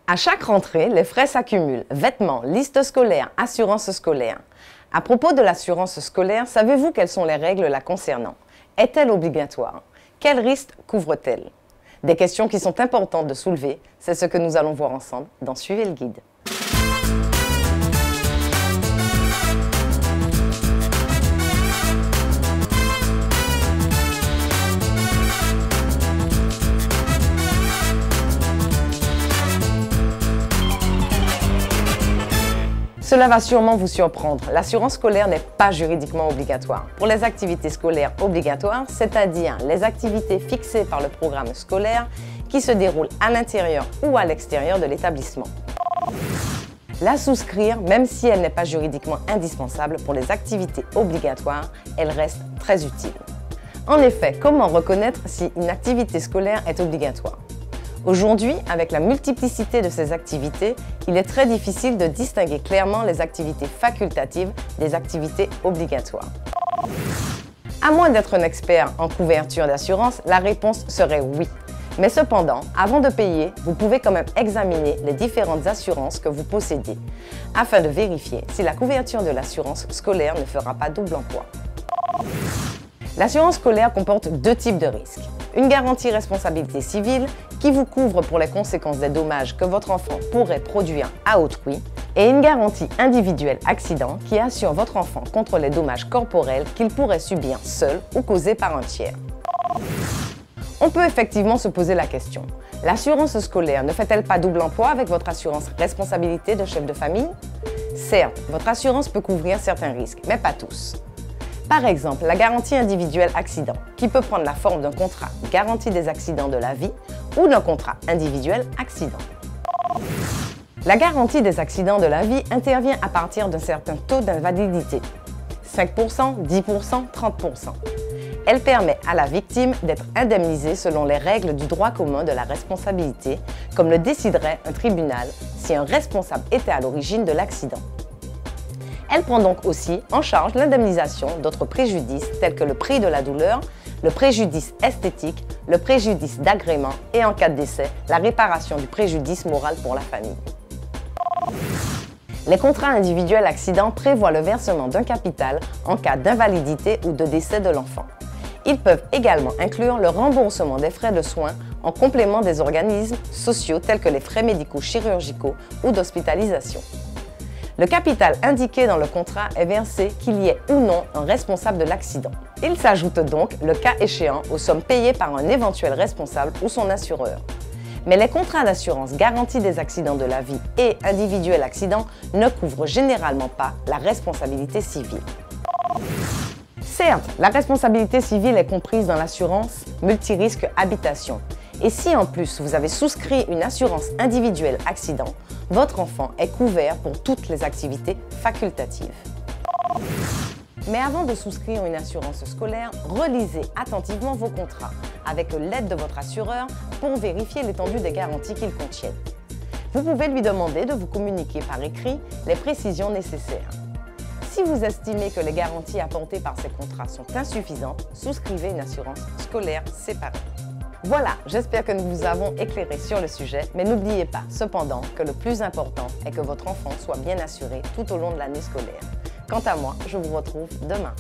À chaque rentrée, les frais s'accumulent. Vêtements, liste scolaire, assurance scolaire. À propos de l'assurance scolaire, savez-vous quelles sont les règles la concernant? Est-elle obligatoire? Quels risques couvre-t-elle? Des questions qui sont importantes de soulever, c'est ce que nous allons voir ensemble dans Suivez le guide. Cela va sûrement vous surprendre, l'assurance scolaire n'est pas juridiquement obligatoire. Pour les activités scolaires obligatoires, c'est-à-dire les activités fixées par le programme scolaire qui se déroulent à l'intérieur ou à l'extérieur de l'établissement. La souscrire, même si elle n'est pas juridiquement indispensable pour les activités obligatoires, elle reste très utile. En effet, comment reconnaître si une activité scolaire est obligatoire? Aujourd'hui, avec la multiplicité de ces activités, il est très difficile de distinguer clairement les activités facultatives des activités obligatoires. À moins d'être un expert en couverture d'assurance, la réponse serait oui. Mais cependant, avant de payer, vous pouvez quand même examiner les différentes assurances que vous possédez, afin de vérifier si la couverture de l'assurance scolaire ne fera pas double emploi. L'assurance scolaire comporte deux types de risques. Une garantie responsabilité civile qui vous couvre pour les conséquences des dommages que votre enfant pourrait produire à autrui et une garantie individuelle accident qui assure votre enfant contre les dommages corporels qu'il pourrait subir seul ou causés par un tiers. On peut effectivement se poser la question, l'assurance scolaire ne fait-elle pas double emploi avec votre assurance responsabilité de chef de famille? Certes, votre assurance peut couvrir certains risques, mais pas tous. Par exemple, la garantie individuelle accident, qui peut prendre la forme d'un contrat garantie des accidents de la vie ou d'un contrat individuel accident. La garantie des accidents de la vie intervient à partir d'un certain taux d'invalidité, 5%, 10%, 30%. Elle permet à la victime d'être indemnisée selon les règles du droit commun de la responsabilité, comme le déciderait un tribunal si un responsable était à l'origine de l'accident. Elle prend donc aussi en charge l'indemnisation d'autres préjudices tels que le prix de la douleur, le préjudice esthétique, le préjudice d'agrément et en cas de décès, la réparation du préjudice moral pour la famille. Les contrats individuels accidents prévoient le versement d'un capital en cas d'invalidité ou de décès de l'enfant. Ils peuvent également inclure le remboursement des frais de soins en complément des organismes sociaux tels que les frais médicaux chirurgicaux ou d'hospitalisation. Le capital indiqué dans le contrat est versé qu'il y ait ou non un responsable de l'accident. Il s'ajoute donc, le cas échéant, aux sommes payées par un éventuel responsable ou son assureur. Mais les contrats d'assurance garantie des accidents de la vie et individuels accidents ne couvrent généralement pas la responsabilité civile. Certes, la responsabilité civile est comprise dans l'assurance multirisque habitation. Et si en plus vous avez souscrit une assurance individuelle accident, votre enfant est couvert pour toutes les activités facultatives. Mais avant de souscrire une assurance scolaire, relisez attentivement vos contrats avec l'aide de votre assureur pour vérifier l'étendue des garanties qu'ils contiennent. Vous pouvez lui demander de vous communiquer par écrit les précisions nécessaires. Si vous estimez que les garanties apportées par ces contrats sont insuffisantes, souscrivez une assurance scolaire séparée. Voilà, j'espère que nous vous avons éclairé sur le sujet, mais n'oubliez pas cependant que le plus important est que votre enfant soit bien assuré tout au long de l'année scolaire. Quant à moi, je vous retrouve demain.